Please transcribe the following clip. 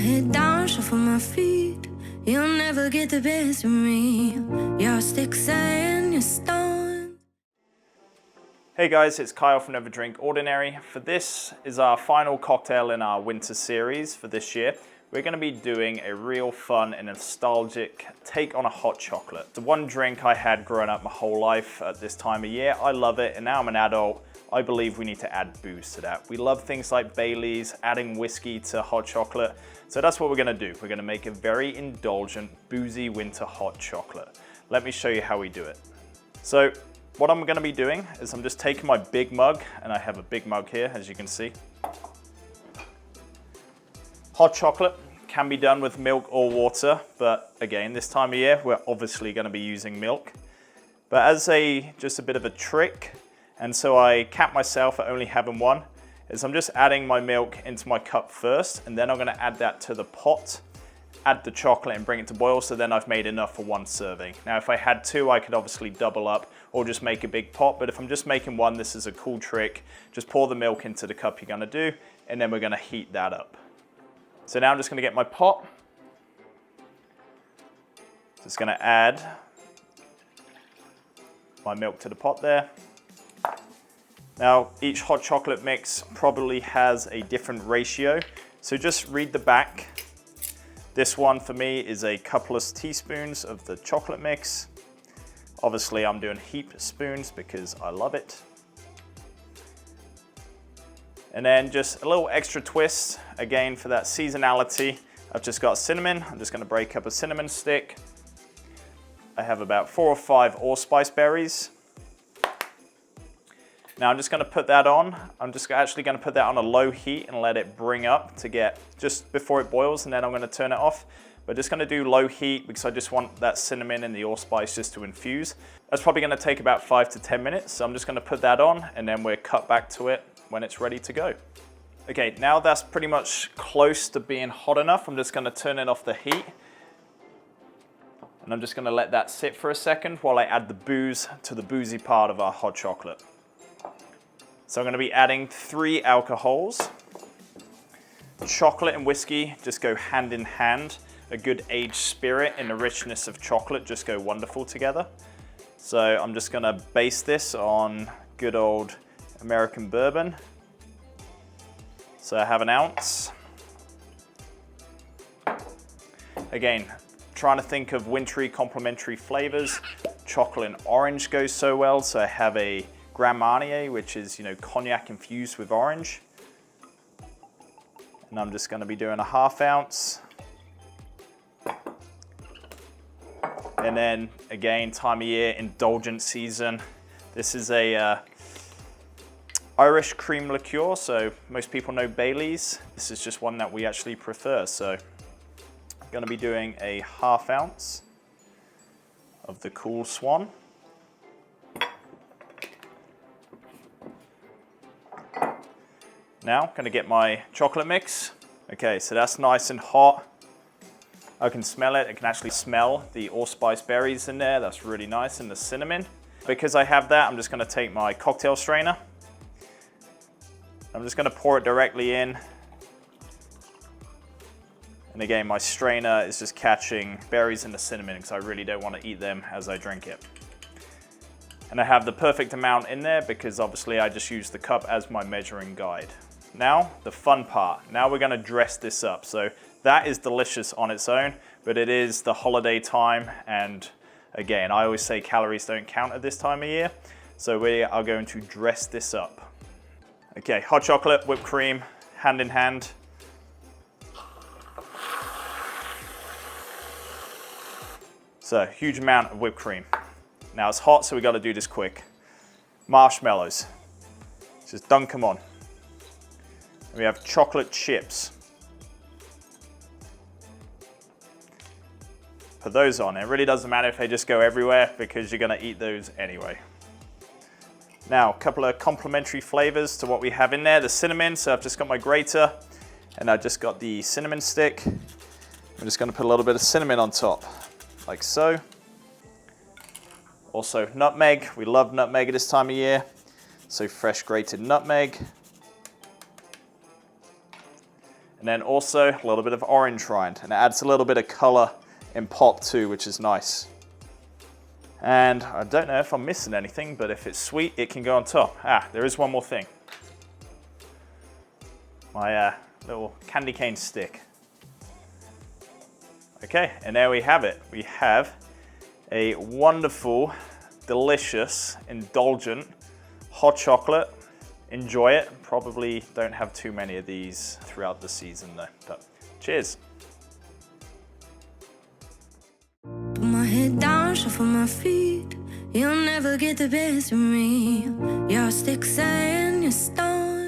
head down, shuffle my feet. You'll never get the best of me. Your sticks and your stones. Hey guys, it's Kyle from Never Drink Ordinary. For this is our final cocktail in our winter series for this year. We're going to be doing a real fun and nostalgic take on a hot chocolate. The one drink I had growing up my whole life at this time of year. I love it, and now I'm an adult. I believe we need to add booze to that. We love things like Baileys, adding whiskey to hot chocolate. So that's what we're gonna do. We're gonna make a very indulgent, boozy winter hot chocolate. Let me show you how we do it. So what I'm gonna be doing is I'm just taking my big mug, and I have a big mug here, as you can see. Hot chocolate can be done with milk or water, but again, this time of year, we're obviously gonna be using milk. But as just a bit of a trick, and so I cap myself at only having one, is I'm just adding my milk into my cup first, and then I'm gonna add that to the pot, add the chocolate and bring it to boil, so then I've made enough for one serving. Now, if I had two, I could obviously double up or just make a big pot, but if I'm just making one, this is a cool trick. Just pour the milk into the cup you're gonna do, and then we're gonna heat that up. So now I'm just gonna get my pot. Just gonna add my milk to the pot there. Now, each hot chocolate mix probably has a different ratio, so just read the back. This one for me is a couple of teaspoons of the chocolate mix. Obviously, I'm doing heap spoons because I love it. And then just a little extra twist, again for that seasonality. I've just got cinnamon. I'm just gonna break up a cinnamon stick. I have about 4 or 5 allspice berries. Now I'm just gonna put that on. I'm just actually gonna put that on a low heat and let it bring up to get just before it boils, and then I'm gonna turn it off. But just gonna do low heat because I just want that cinnamon and the allspice just to infuse. That's probably gonna take about 5 to 10 minutes. So I'm just gonna put that on, and then we'll cut back to it when it's ready to go. Okay, now that's pretty much close to being hot enough. I'm just gonna turn it off the heat. And I'm just gonna let that sit for a second while I add the booze to the boozy part of our hot chocolate. So I'm gonna be adding 3 alcohols. Chocolate and whiskey just go hand in hand. A good aged spirit and the richness of chocolate just go wonderful together. So I'm just gonna base this on good old American bourbon. So I have an ounce. Again, trying to think of wintry complementary flavors. Chocolate and orange goes so well, so I have a Grand Marnier, which is, cognac infused with orange. And I'm just gonna be doing a 1/2 ounce. And then again, time of year, indulgent season. This is a Irish cream liqueur, so most people know Baileys. This is just one that we actually prefer. So I'm gonna be doing a 1/2 ounce of the Cool Swan. Now, I'm gonna get my chocolate mix. Okay, so that's nice and hot. I can smell it. I can actually smell the allspice berries in there. That's really nice, and the cinnamon. Because I have that, I'm just gonna take my cocktail strainer. I'm just gonna pour it directly in. And again, my strainer is just catching berries and the cinnamon because I really don't want to eat them as I drink it. And I have the perfect amount in there because obviously I just use the cup as my measuring guide. Now, the fun part. Now we're gonna dress this up. So that is delicious on its own, but it is the holiday time. And again, I always say calories don't count at this time of year. So we are going to dress this up. Okay, hot chocolate, whipped cream, hand in hand. So huge amount of whipped cream. Now it's hot, so we gotta do this quick. Marshmallows, just dunk them on. We have chocolate chips. Put those on. It really doesn't matter if they just go everywhere because you're gonna eat those anyway. Now, a couple of complementary flavors to what we have in there. The cinnamon, so I've just got my grater and I've just got the cinnamon stick. I'm just gonna put a little bit of cinnamon on top, like so. Also nutmeg, we love nutmeg at this time of year. So fresh grated nutmeg. And then also a little bit of orange rind, and it adds a little bit of color in pop too, which is nice. And I don't know if I'm missing anything, but if it's sweet, it can go on top. There is one more thing. My little candy cane stick. Okay, and there we have it. We have a wonderful, delicious, indulgent hot chocolate. Enjoy it. Probably don't have too many of these throughout the season though, but cheers. Put my head down, shuffle my feet. You'll never get the best of me. Your sticks and your stones.